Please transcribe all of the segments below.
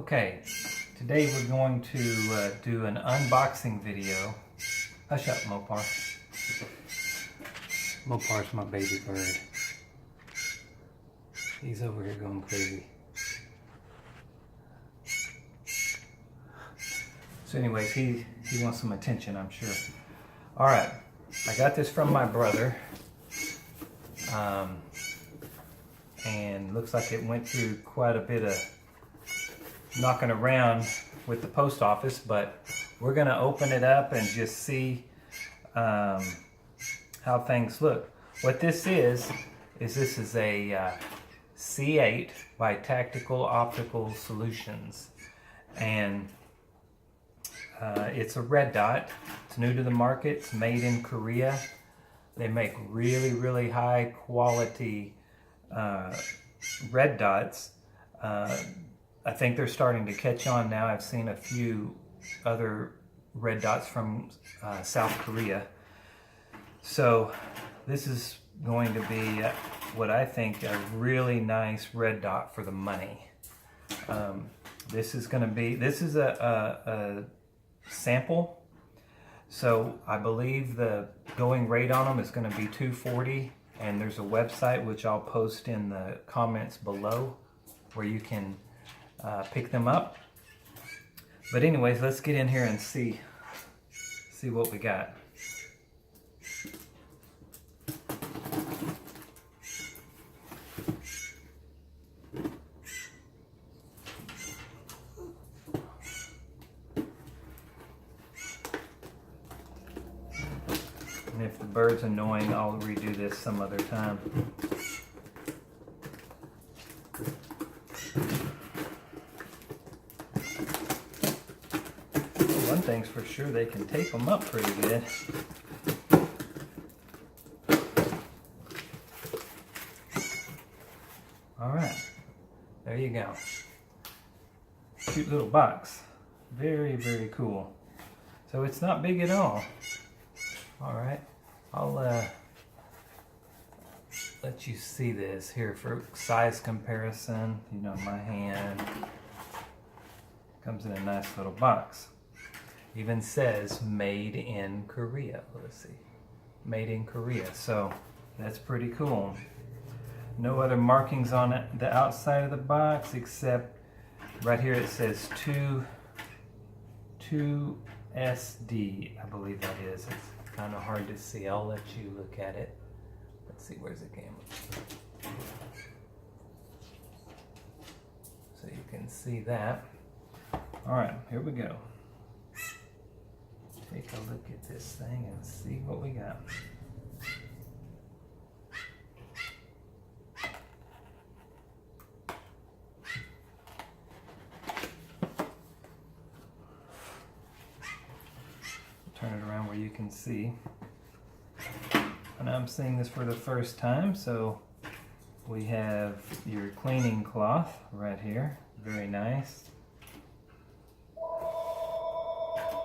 Okay, today we're going to do an unboxing video. Hush up, Mopar. Mopar's my baby bird. He's over here going crazy. So anyways, he wants some attention, I'm sure. Alright, I got this from my brother. And looks like it went through quite a bit of knocking around with the post office, but we're going to open it up and just see how things look. What this is this is a C-8 by Tactical Optical Solutions, and it's a red dot. It's new to the market. It's made in Korea. They make really high quality red dots. I think they're starting to catch on now. I've seen a few other red dots from South Korea. So this is going to be what I think a really nice red dot for the money. This is a sample. So I believe the going rate on them is going to be $240, and there's a website which I'll post in the comments below where you can pick them up. But anyways, let's get in here and see what we got. And if the bird's annoying, I'll redo this some other time. One thing's for sure, they can tape them up pretty good. Alright, there you go. Cute little box. Very cool. So it's not big at all. Alright, I'll let you see this here for size comparison. You know, my hand comes in a nice little box. Even says made in Korea. Let's see, made in Korea. So that's pretty cool. No other markings on it, the outside of the box, except right here it says 2SD, I believe that is. It's kind of hard to see. I'll let you look at it. Let's see, where's the camera? So you can see that. All right, here we go. Take a look at this thing and see what we got. Turn it around where you can see. And I'm seeing this for the first time, so we have your cleaning cloth right here. Very nice.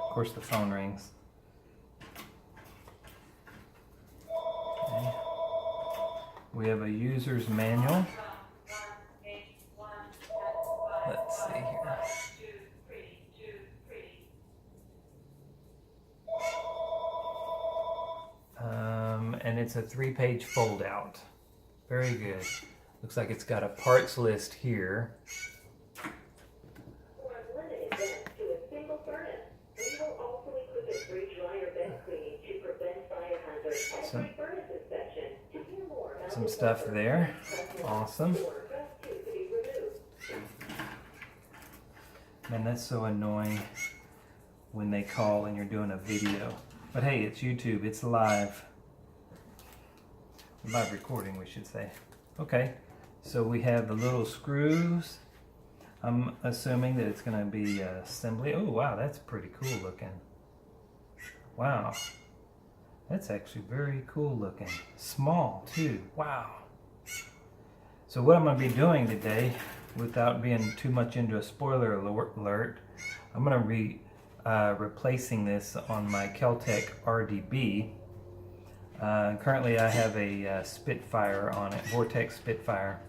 Of course, the phone rings. Okay. We have a user's manual. Let's see here. And it's a 3-page fold out. Very good. Looks like it's got a parts list here. Some stuff there. Awesome. Man, that's so annoying when they call and you're doing a video. But hey, it's YouTube, it's live. Live recording, we should say. Okay, so we have the little screws. I'm assuming that it's going to be assembly. Oh, wow, that's pretty cool looking. Wow. That's actually very cool looking. Small, too. Wow. So what I'm going to be doing today, without being too much into a spoiler alert, I'm going to be replacing this on my Keltec RDB. Currently I have a Spitfire on it, Vortex Spitfire.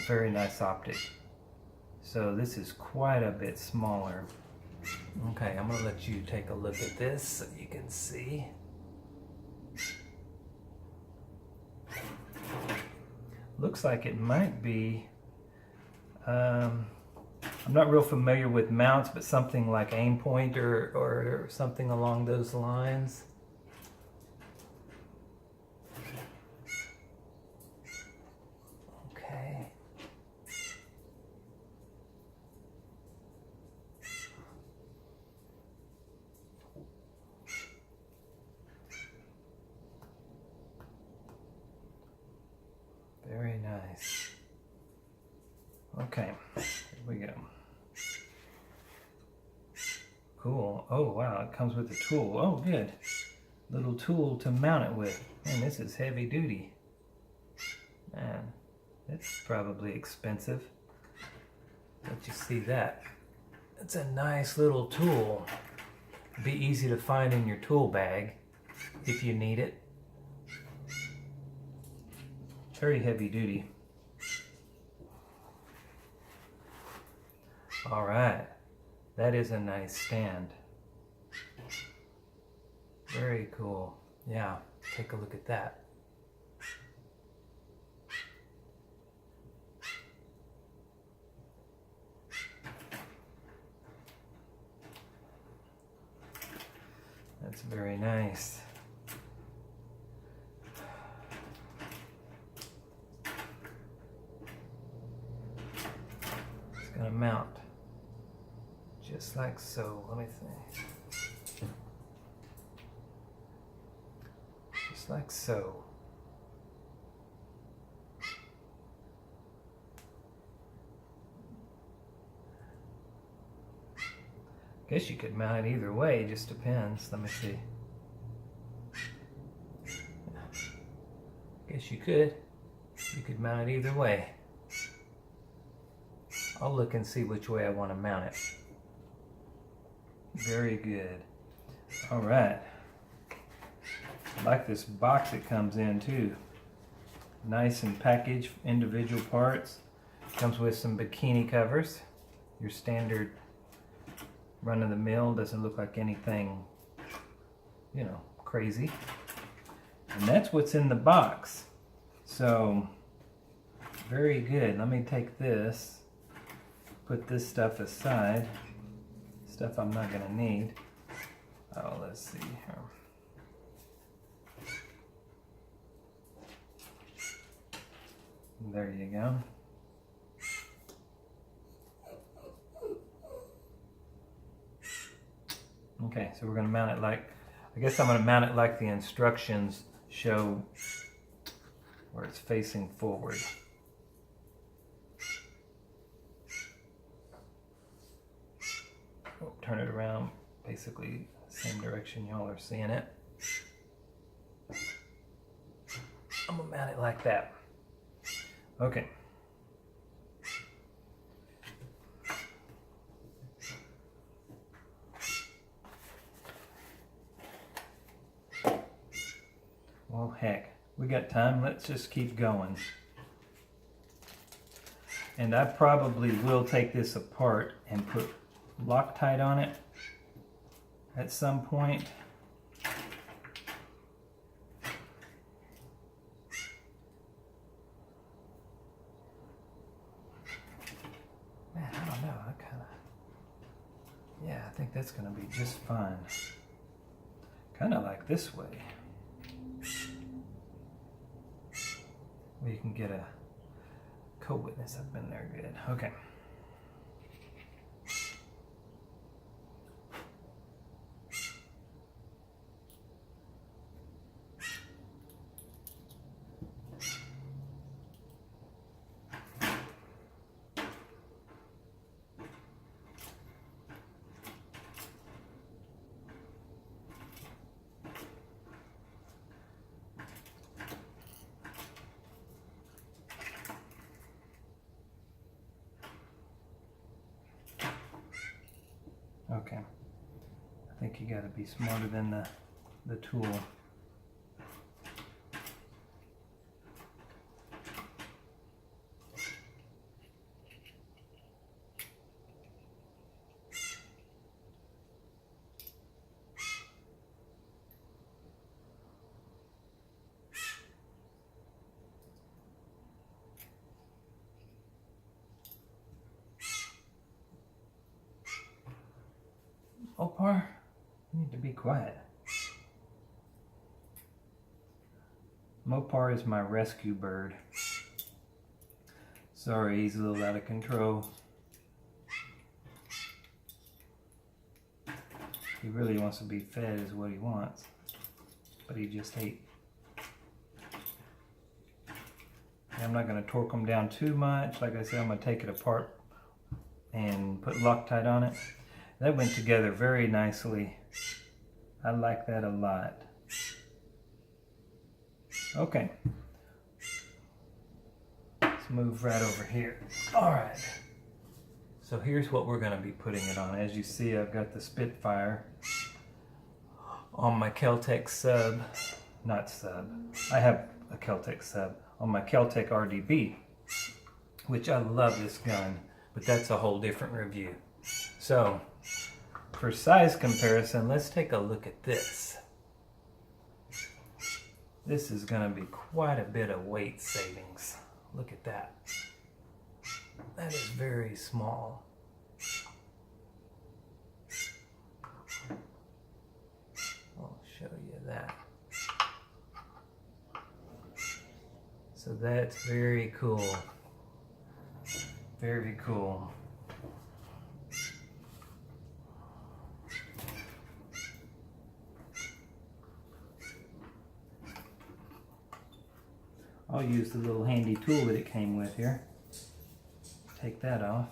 Very nice optic. So this is quite a bit smaller. Okay, I'm gonna let you take a look at this so you can see. Looks like it might be, I'm not real familiar with mounts, but something like aim point or something along those lines. Okay. Very nice. Okay, here we go. Cool. Oh wow, it comes with a tool. Oh good. Little tool to mount it with. Man, this is heavy duty. Man, it's probably expensive. Let you see that. It's a nice little tool. Be easy to find in your tool bag if you need it. Very heavy duty. All right, that is a nice stand. Very cool. Yeah, take a look at that. That's very nice. It's gonna mount just like so. Let me see. Just like so. Guess you could mount it either way, it just depends. Let me see. Guess you could. You could mount it either way. I'll look and see which way I want to mount it. Very good. All right. I like this box it comes in too. Nice and packaged, individual parts. Comes with some bikini covers. Your standard run-of-the-mill, doesn't look like anything, you know, crazy. And that's what's in the box. So, very good. Let me take this, put this stuff aside. Stuff I'm not gonna need. Oh, let's see here. There you go. Okay, so we're going to mount it like, I guess I'm going to mount it like the instructions show, where it's facing forward. Oh, turn it around, basically the same direction y'all are seeing it. I'm going to mount it like that. Okay. Well, heck, we got time. Let's just keep going. And I probably will take this apart and put Loctite on it at some point. Man, I don't know. Yeah, I think that's going to be just fine. Kind of like this way. Where you can get a co-witness up in there. Good. Okay. Okay, I think you got to be smarter than the tool. Opar, you need to be quiet. Mopar is my rescue bird. Sorry, he's a little out of control. He really wants to be fed is what he wants, but he just ate. And I'm not going to torque him down too much. Like I said, I'm going to take it apart and put Loctite on it. That went together very nicely. I like that a lot. Okay. Let's move right over here. All right. So here's what we're going to be putting it on. As you see, I've got the Spitfire on my Keltec sub. Not sub. I have a Keltec sub on my Keltec RDB, which I love this gun, but that's a whole different review. So for size comparison, let's take a look at this. This is going to be quite a bit of weight savings. Look at that. That is very small. I'll show you that. So that's very cool. Very cool. I'll use the little handy tool that it came with here. Take that off.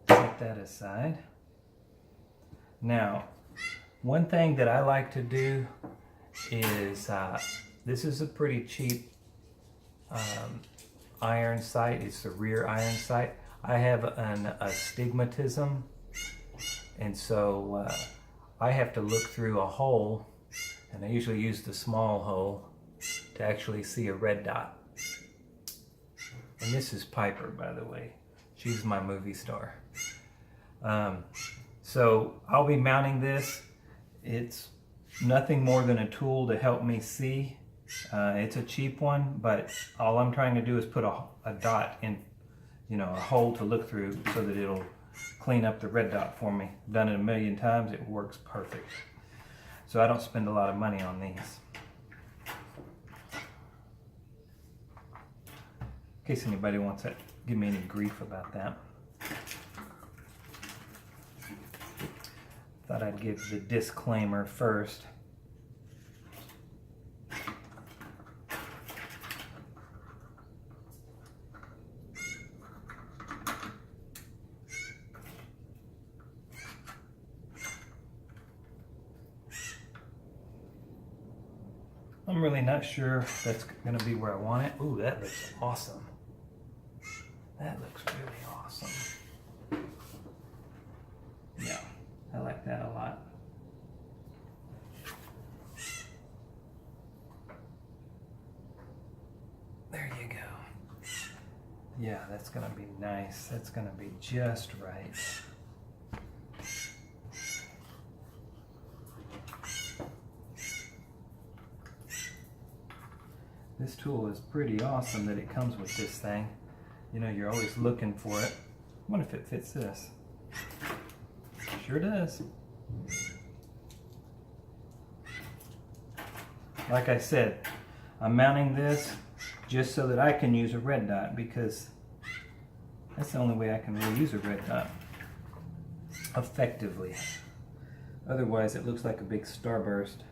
Set that aside. Now, one thing that I like to do is, this is a pretty cheap iron sight. It's the rear iron sight. I have an astigmatism, and so I have to look through a hole, and I usually use the small hole to actually see a red dot. And this is Piper, by the way. She's my movie star. So I'll be mounting this. It's nothing more than a tool to help me see. It's a cheap one, but all I'm trying to do is put a dot in, you know, a hole to look through so that it'll clean up the red dot for me. Done it a million times, it works perfect. So I don't spend a lot of money on these. In case anybody wants to give me any grief about that. Thought I'd give the disclaimer first. I'm really not sure if that's going to be where I want it. Ooh, that looks awesome. That looks really awesome. Yeah, I like that a lot. There you go. Yeah, that's going to be nice. That's going to be just right. This tool is pretty awesome that it comes with this thing. You know, you're always looking for it. I wonder if it fits this. Sure does. Like I said, I'm mounting this just so that I can use a red dot, because that's the only way I can really use a red dot effectively. Otherwise it looks like a big starburst.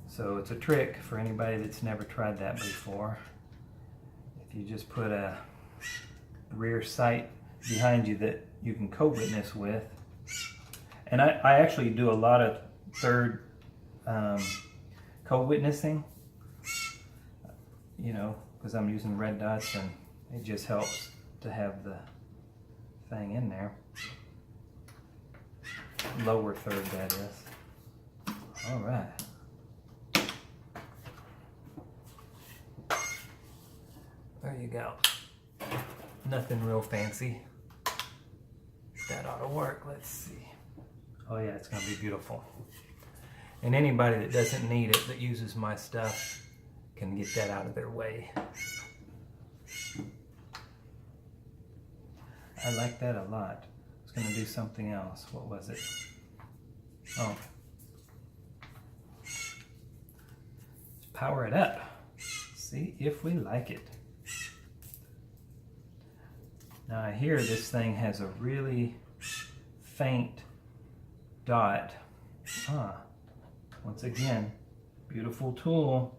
So it's a trick for anybody that's never tried that before. If you just put a rear sight behind you that you can co-witness with. And I actually do a lot of third co-witnessing, you know, because I'm using red dots, and it just helps to have the thing in there. Lower third, that is. All right. There you go. Nothing real fancy. That ought to work. Let's see. Oh yeah, it's going to be beautiful. And anybody that doesn't need it, that uses my stuff, can get that out of their way. I like that a lot. I was gonna do something else. What was it? Oh. Let's power it up. See if we like it. Now I hear this thing has a really faint dot. Once again, beautiful tool.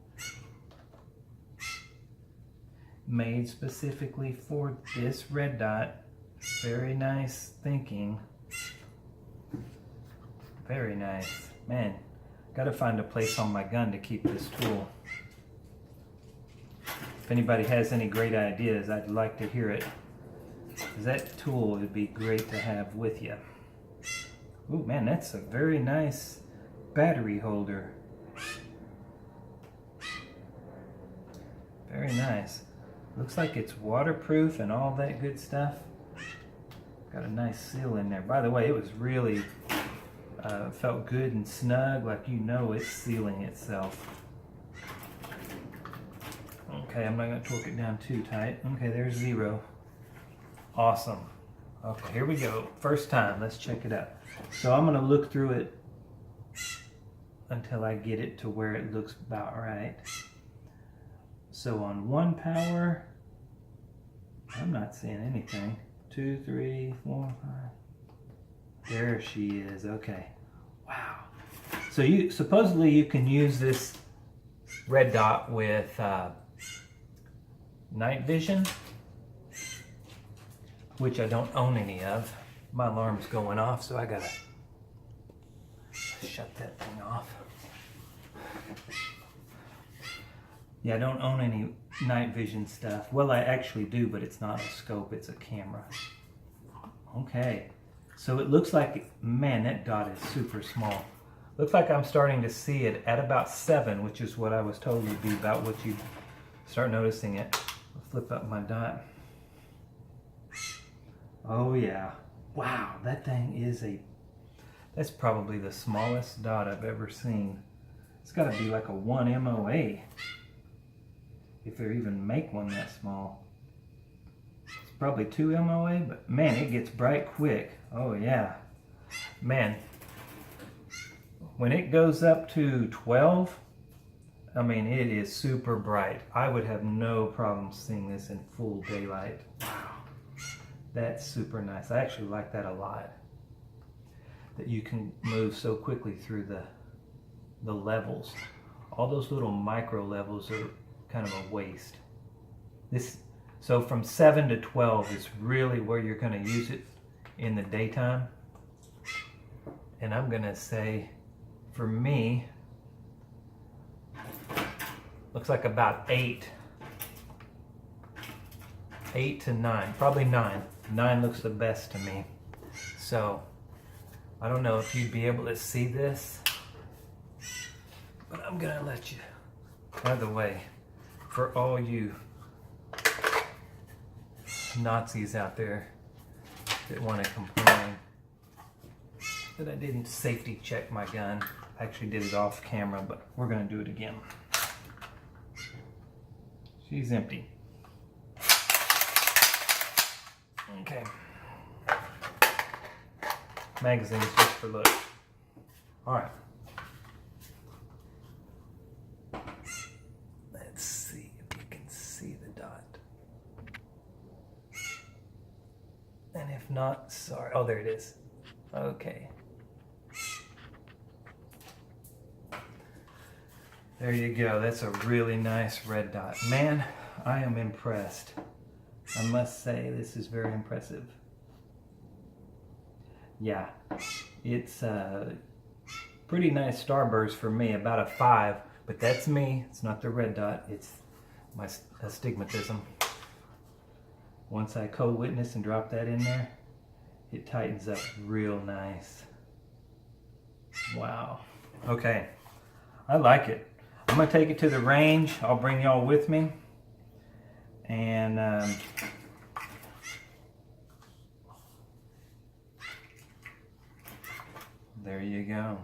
Made specifically for this red dot. Very nice thinking. Very nice. Man, gotta find a place on my gun to keep this tool. If anybody has any great ideas, I'd like to hear it. Because that tool would be great to have with you. Ooh, man, that's a very nice battery holder. Very nice. Looks like it's waterproof and all that good stuff. Got a nice seal in there. By the way, it was really, felt good and snug, like you know it's sealing itself. Okay, I'm not going to torque it down too tight. Okay, there's 0. Awesome. Okay, here we go. First time. Let's check it out. So I'm going to look through it until I get it to where it looks about right. So on 1 power, I'm not seeing anything. 2, 3, 4, 5. There she is. Okay. Wow. So supposedly you can use this red dot with night vision, which I don't own any of. My alarm's going off, so I gotta shut that thing off. Yeah, I don't own any night vision stuff. Well, I actually do, but it's not a scope, it's a camera. Okay, so it looks like, man, that dot is super small. Looks like I'm starting to see it at about 7, which is what I was told would be about what you start noticing it. I'll flip up my dot. Oh yeah, wow, that thing is that's probably the smallest dot I've ever seen. It's gotta be like a 1 MOA. If they even make one that small. It's probably 2 MOA, but man, it gets bright quick. Oh yeah. Man, when it goes up to 12, I mean, it is super bright. I would have no problem seeing this in full daylight. Wow, that's super nice. I actually like that a lot. That you can move so quickly through the levels. All those little micro levels are kind of a waste. So from 7 to 12 is really where you're going to use it in the daytime. And I'm going to say, for me, looks like about 8 to 9, probably 9. 9 looks the best to me. So I don't know if you'd be able to see this, but I'm going to let you. By the way, for all you Nazis out there that want to complain that I didn't safety check my gun, I actually did it off camera, but we're going to do it again. She's empty. Okay. Magazines just for looks. All right. Let's see if you can see the dot. And if not, sorry. Oh, there it is. Okay. There you go. That's a really nice red dot. Man, I am impressed. I must say, this is very impressive. Yeah, it's a pretty nice starburst for me, about a 5, but that's me. It's not the red dot, it's my astigmatism. Once I co-witness and drop that in there, it tightens up real nice. Wow. Okay, I like it. I'm gonna take it to the range. I'll bring y'all with me. And there you go.